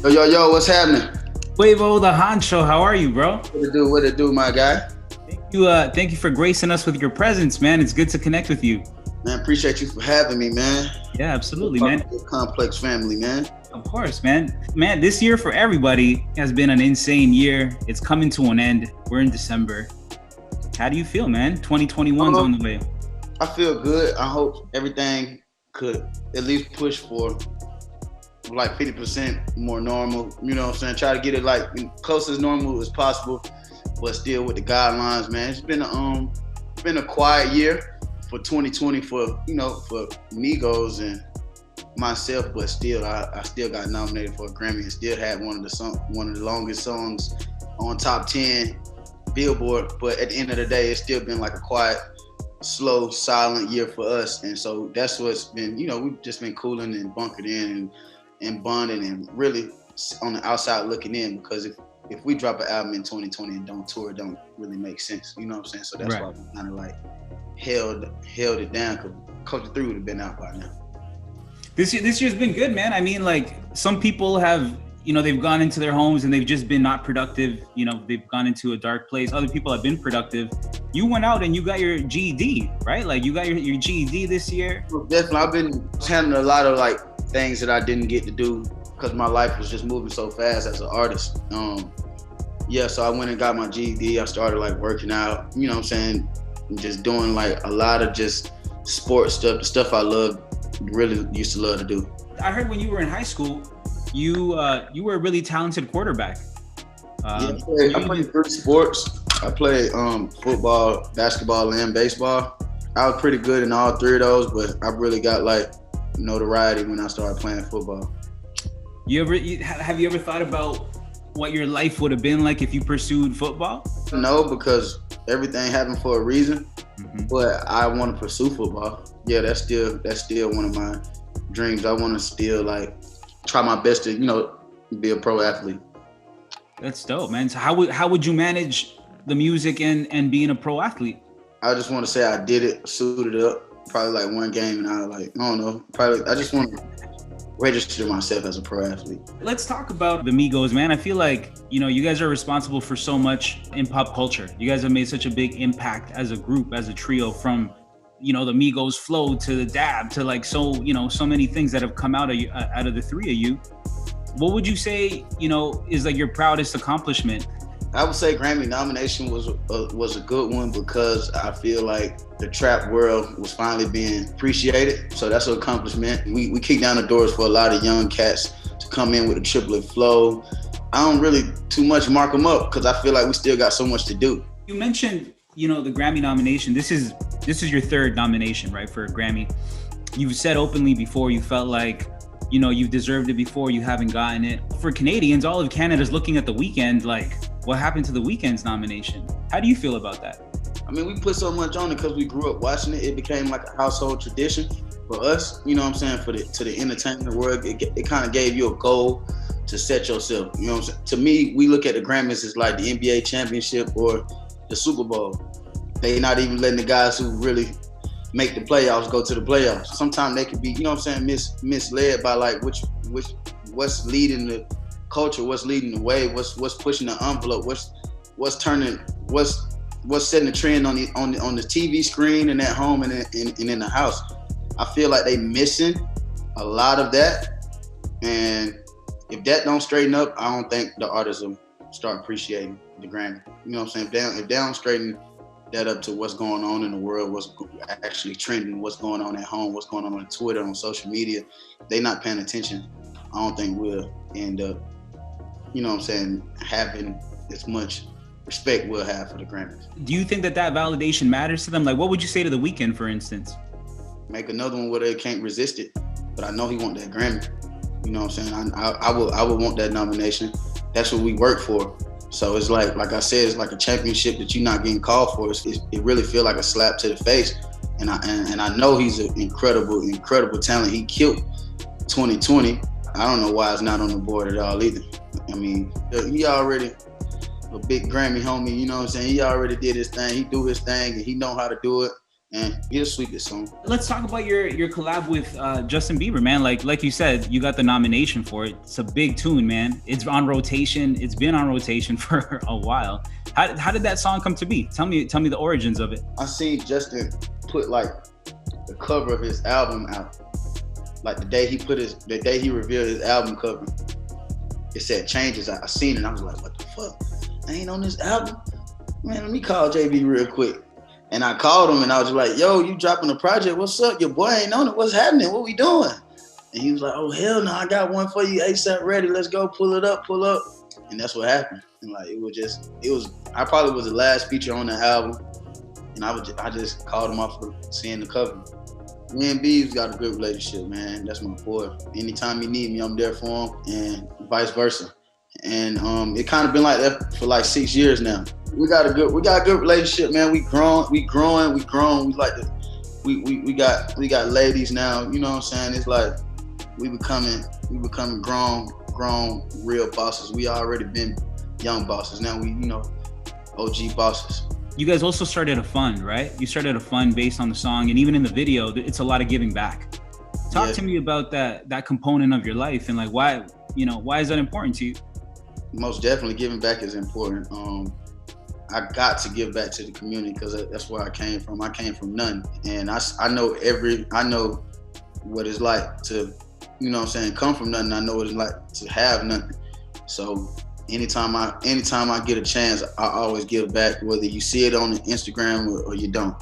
Yo, what's happening? Quavo, the Huncho, how are you, bro? What it do, my guy? Thank you for gracing us with your presence, man. It's good to connect with you. Man, appreciate you for having me, man. Yeah, absolutely, Part man. of the complex family, man. Of course, man. Man, this year for everybody has been an insane year. It's coming to an end. We're in December. How do you feel, man? 2021's on the way. I feel good. I hope everything could at least push for like 50% more normal. You know what I'm saying? Try to get it like close as normal as possible, but still with the guidelines, man. It's been a quiet year for 2020 for for Migos and myself, but still I still got nominated for a Grammy and still had one of the longest songs on top 10 Billboard. But at the end of the day, it's still been like a quiet, slow, silent year for us, and so that's what's been. We've just been cooling and bunkered in and bonding and really on the outside looking in, because if we drop an album in 2020 and don't tour, it don't really make sense. You know what I'm saying? So that's Right. why we kind of like held it down, because Culture 3 would have been out by now. This year's been good, man. I mean, like, some people have, they've gone into their homes and they've just been not productive. They've gone into a dark place. Other people have been productive. You went out and you got your GED, right? Like, you got your GED this year. Well, definitely, I've been handling a lot of like things that I didn't get to do because my life was just moving so fast as an artist. So I went and got my GED. I started like working out, you know what I'm saying? Just doing like a lot of just sports stuff, the stuff I really used to love to do. I heard when you were in high school, you were a really talented quarterback. I played 3 sports. I played football, basketball, and baseball. I was pretty good in all 3 of those, but I really got like notoriety when I started playing football. Have you ever thought about what your life would have been like if you pursued football? No, because everything happened for a reason. Mm-hmm. But I want to pursue football. Yeah, that's still one of my dreams. I want to still like try my best to be a pro athlete. That's dope, man. So how would you manage the music and being a pro athlete? I just want to say I did it, suited up, probably like one game, and I don't know. I just want to register myself as a pro athlete. Let's talk about the Migos, man. I feel like, you guys are responsible for so much in pop culture. You guys have made such a big impact as a group, as a trio, from, the Migos flow to the dab to like so many things that have come out of the 3 of you. What would you say, is like your proudest accomplishment? I would say Grammy nomination was a good one, because I feel like the trap world was finally being appreciated. So that's an accomplishment. We kicked down the doors for a lot of young cats to come in with a triplet flow. I don't really too much mark them up, because I feel like we still got so much to do. You mentioned, the Grammy nomination. This is your 3rd nomination, right, for a Grammy. You've said openly before you felt like, you've deserved it before, you haven't gotten it. For Canadians, all of Canada's looking at The Weeknd like, what happened to The Weeknd's nomination? How do you feel about that? I mean, we put so much on it because we grew up watching it. It became like a household tradition for us, you know what I'm saying, to the entertainment world. It kind of gave you a goal to set yourself, you know what I'm saying? To me, we look at the Grammys as like the NBA championship or the Super Bowl. They not even letting the guys who really make the playoffs go to the playoffs. Sometimes they could be, you know what I'm saying, misled by like what's leading the culture, what's leading the way, what's pushing the envelope, what's setting the trend on the TV screen and at home and in the house. I feel like they missing a lot of that, and if that don't straighten up, I don't think the artists will start appreciating the Grammy. You know what I'm saying? If they don't straighten that up to what's going on in the world, what's actually trending, what's going on at home, what's going on Twitter, on social media, they not paying attention, I don't think we'll end up, you know what I'm saying, having as much respect we'll have for the Grammys. Do you think that validation matters to them? Like, what would you say to The Weeknd, for instance? Make another one where they can't resist it, but I know he want that Grammy. You know what I'm saying? I would want that nomination. That's what we work for. So it's like I said, it's like a championship that you're not getting called for. It really feel like a slap to the face. And I know he's an incredible talent. He killed 2020. I don't know why it's not on the board at all either. I mean, he already a big Grammy homie, you know what I'm saying? He already did his thing. He do his thing and he know how to do it. and he'll sweep it soon. Let's talk about your collab with Justin Bieber, man. Like you said, you got the nomination for it. It's a big tune, man. It's on rotation. It's been on rotation for a while. How did that song come to be? Tell me the origins of it. I seen Justin put like the cover of his album out. Like the day he revealed his album cover, it said changes. I seen it. I was like, what the fuck? I ain't on this album. Man, let me call JB real quick. And I called him and I was like, yo, you dropping a project? What's up? Your boy ain't on it. What's happening? What we doing? And he was like, oh, hell no, I got one for you. ASAP ready. Let's go. Pull up. And that's what happened. And like, I probably was the last feature on the album. And I just called him off for seeing the cover. Me and Beeves got a good relationship, man. That's my boy. Anytime he need me, I'm there for him, and vice versa. And it kind of been like that for like 6 years now. We got a good relationship, man. We growing. We like to, we got ladies now. You know what I'm saying? It's like we becoming grown real bosses. We already been young bosses. Now we, OG bosses. You guys also started a fund, right? You started a fund based on the song, and even in the video, it's a lot of giving back. Talk to me about that component of your life, and like why is that important to you? Most definitely, giving back is important. I got to give back to the community because that's where I came from. I came from nothing, and I know what it's like to, come from nothing. I know what it's like to have nothing. So anytime I get a chance, I always give back, whether you see it on Instagram or you don't.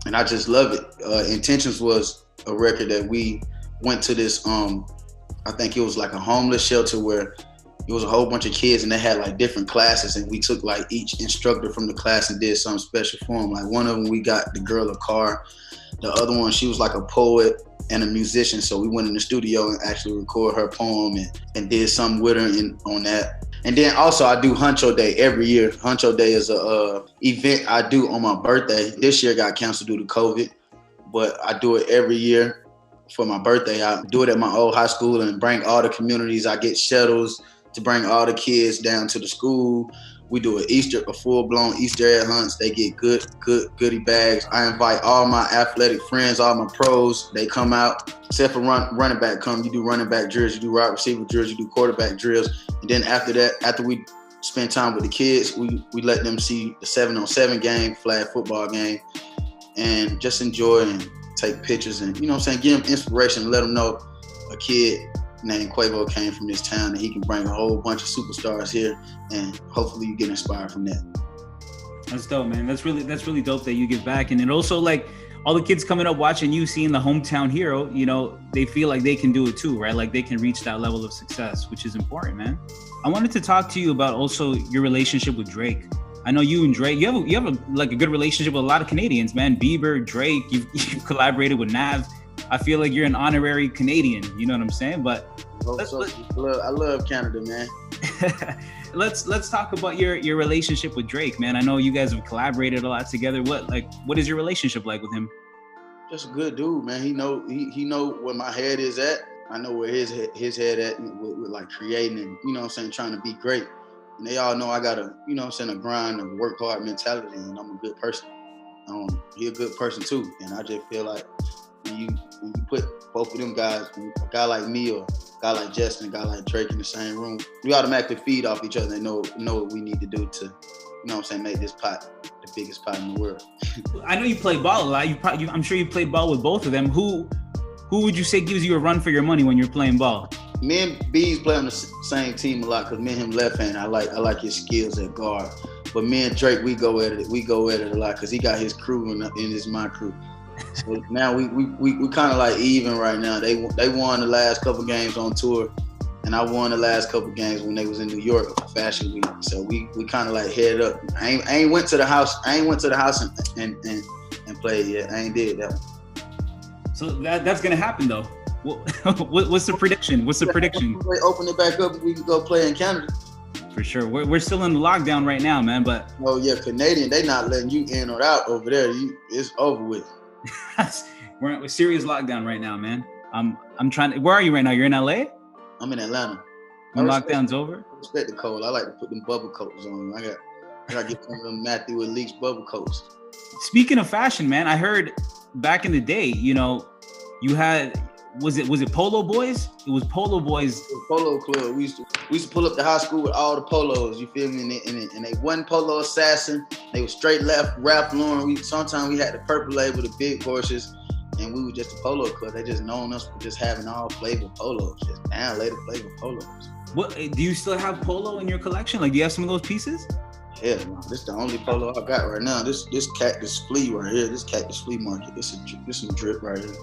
And I just love it. Intentions was a record that we went to this, I think it was like a homeless shelter where it was a whole bunch of kids and they had like different classes, and we took like each instructor from the class and did something special for them. Like one of them, we got the girl a car. The other one, she was like a poet and a musician, so we went in the studio and actually recorded her poem and did something with her on that. And then also I do Huncho Day every year. Huncho Day is a event I do on my birthday. This year got canceled due to COVID, but I do it every year for my birthday. I do it at my old high school and bring all the communities. I get shuttles to bring all the kids down to the school. We do a full-blown Easter egg hunts. They get good goodie bags. I invite all my athletic friends, all my pros. They come out, except for running back come. You do running back drills, you do wide receiver drills, you do quarterback drills. And then after that, after we spend time with the kids, we let them see the 7-on-7 game, flag football game, and just enjoy and take pictures and, give them inspiration and let them know a kid named Quavo came from this town and he can bring a whole bunch of superstars here, and hopefully you get inspired from that. That's dope, man. That's really dope that you give back. And it also, like, all the kids coming up watching you, seeing the hometown hero, they feel like they can do it too, right? Like they can reach that level of success, which is important, man. I wanted to talk to you about also your relationship with Drake. I know you and Drake, you have a good relationship with a lot of Canadians, man. Bieber, Drake, you've collaborated with Nav. I feel like you're an honorary Canadian, you know what I'm saying? But I love Canada, man. let's talk about your relationship with Drake, man. I know you guys have collaborated a lot together. What is your relationship like with him? Just a good dude, man. He know where my head is at. I know where his head at with like creating and, trying to be great. And they all know I got a grind and work hard mentality, and I'm a good person. He a good person too. And I just feel like when you put both of them guys, a guy like me or a guy like Justin, a guy like Drake in the same room, we automatically feed off each other and know what we need to do to, make this pot the biggest pot in the world. I know you play ball a lot. I'm sure you played ball with both of them. Who would you say gives you a run for your money when you're playing ball? Me and Bees play on the same team a lot because me and him left hand. I like his skills at guard. But me and Drake, we go at it a lot because he got his crew and it's my crew. So now we kind of like even right now. They won the last couple games on tour, and I won the last couple games when they was in New York for Fashion Week. So we kind of like head up. I ain't went to the house and played yet. I ain't did that one. So that's gonna happen though. What's the prediction? We open it back up and we can go play in Canada. For sure. We're still in the lockdown right now, man. But oh yeah, Canadian, they not letting you in or out over there. It's over with. We're in a serious lockdown right now, man. I'm trying to. Where are you right now? You're in LA? I'm in Atlanta. When lockdown's over? I respect the cold. I like to put them bubble coats on. I gotta get some of them Matthew Elite bubble coats. Speaking of fashion, man, I heard back in the day, you know, you had, was it Polo Boys? It was Polo Boys. Polo Club. We used to pull up to high school with all the polos. You feel me? And they wasn't Polo Assassin. They were straight left Ralph Lauren. Sometimes we had the purple label, the big horses, and we were just a Polo Club. They just known us for just having all flavor polos, just down later flavor polos. What do you still have Polo in your collection? Like, do you have some of those pieces? Hell no, this is the only Polo I got right now. This Cactus Flea right here. This Cactus Flea Market. This some drip right here.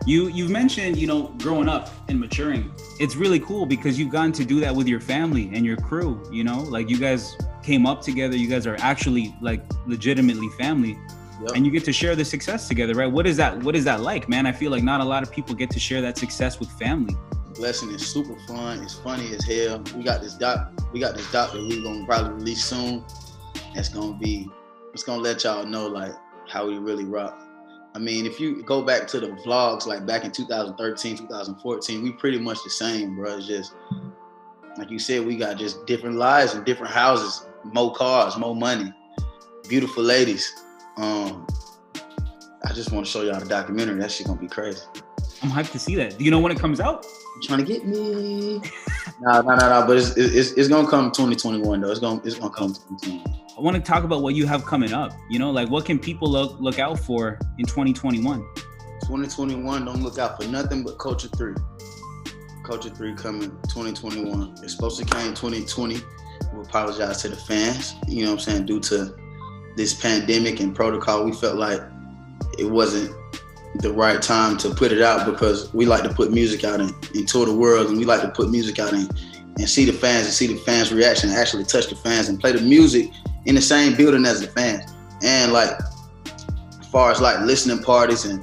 You've mentioned, you know, growing up and maturing. It's really cool because you've gotten to do that with your family and your crew, you know? Like, you guys came up together. You guys are actually, like, legitimately family. Yep. And you get to share the success together, right? What is that like, man? I feel like not a lot of people get to share that success with family. Blessing is super fun. It's funny as hell. We got this doc that we're gonna probably release soon. It's gonna let y'all know, like, how we really rock. I mean, if you go back to the vlogs, like back in 2013, 2014, we pretty much the same, bro. It's just, like you said, we got just different lives and different houses, more cars, more money, beautiful ladies. I just want to show y'all the documentary. That shit gonna be crazy. I'm hyped to see that. Do you know when it comes out? You trying to get me? No. But it's gonna come 2021 though. It's gonna come 2021. I want to talk about what you have coming up. You know, like, what can people look out for in 2021? 2021, don't look out for nothing but Culture 3. Culture 3 coming 2021. It's supposed to come in 2020. We apologize to the fans. You know what I'm saying? Due to this pandemic and protocol, we felt like it wasn't the right time to put it out, because we like to put music out and tour the world, and we like to put music out and see the fans and see the fans' reaction, and actually touch the fans and play the music in the same building as the fans. And like, as far as like listening parties, and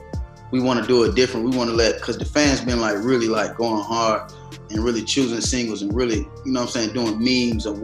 we want to do it different. We want to because the fans been like really like going hard and really choosing singles and really, you know what I'm saying, doing memes of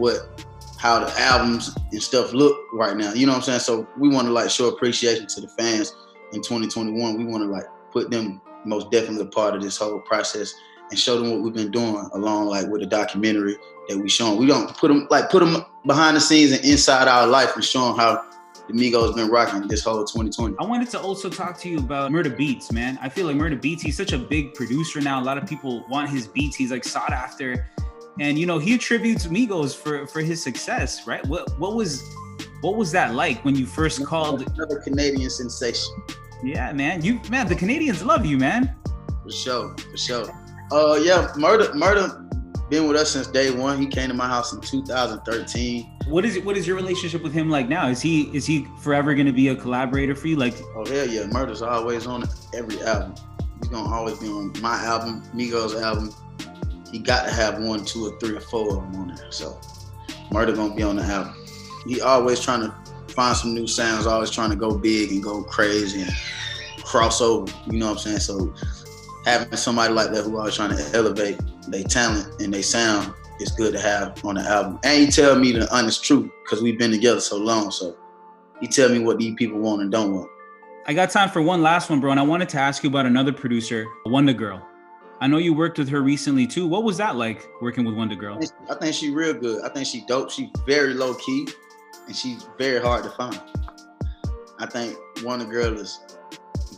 how the albums and stuff look right now. You know what I'm saying? So we want to like show appreciation to the fans in 2021. We want to like put them most definitely a part of this whole process and show them what we've been doing along like with the documentary that we showing. We don't put them behind the scenes and inside our life and show them how the Migos been rocking this whole 2020. I wanted to also talk to you about Murder Beats, man. I feel like Murder Beats, he's such a big producer now. A lot of people want his beats. He's like sought after. And, you know, he attributes Migos for his success, right? What was that like when you first called? Another Canadian sensation. Yeah, man. The Canadians love you, man. For sure. Yeah, Murder been with us since day one. He came to my house in 2013. What is your relationship with him like now? Is he forever gonna be a collaborator for you? Like, oh hell yeah, Murder's always on every album. He's gonna always be on my album, Migos album. He got to have 1, 2, or 3 or 4 of them on there. So Murder gonna be on the album. He always trying to find some new sounds, always trying to go big and go crazy and cross over. You know what I'm saying? So having somebody like that who always trying to elevate their talent and their sound is good to have on the album. And he tell me the honest truth, because we've been together so long. So he tell me what these people want and don't want. I got time for one last one, bro. And I wanted to ask you about another producer, Wonder Girl. I know you worked with her recently too. What was that like, working with Wonder Girl? I think she real good. I think she dope. She's very low key and she's very hard to find. I think Wonder Girl is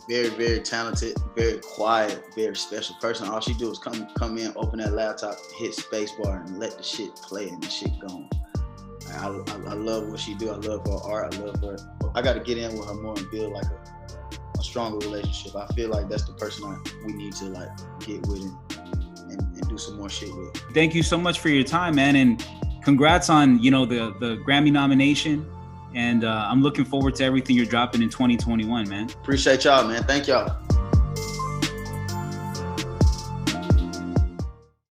very, very talented, very quiet, very special person. All she do is come in, open that laptop, hit spacebar, and let the shit play and the shit go. I love what she do. I love her art. I love her. I got to get in with her more and build like a stronger relationship. I feel like that's the person we need to like get with and do some more shit with. Thank you so much for your time, man, and congrats on the Grammy nomination. And I'm looking forward to everything you're dropping in 2021, man. Appreciate y'all, man. Thank y'all.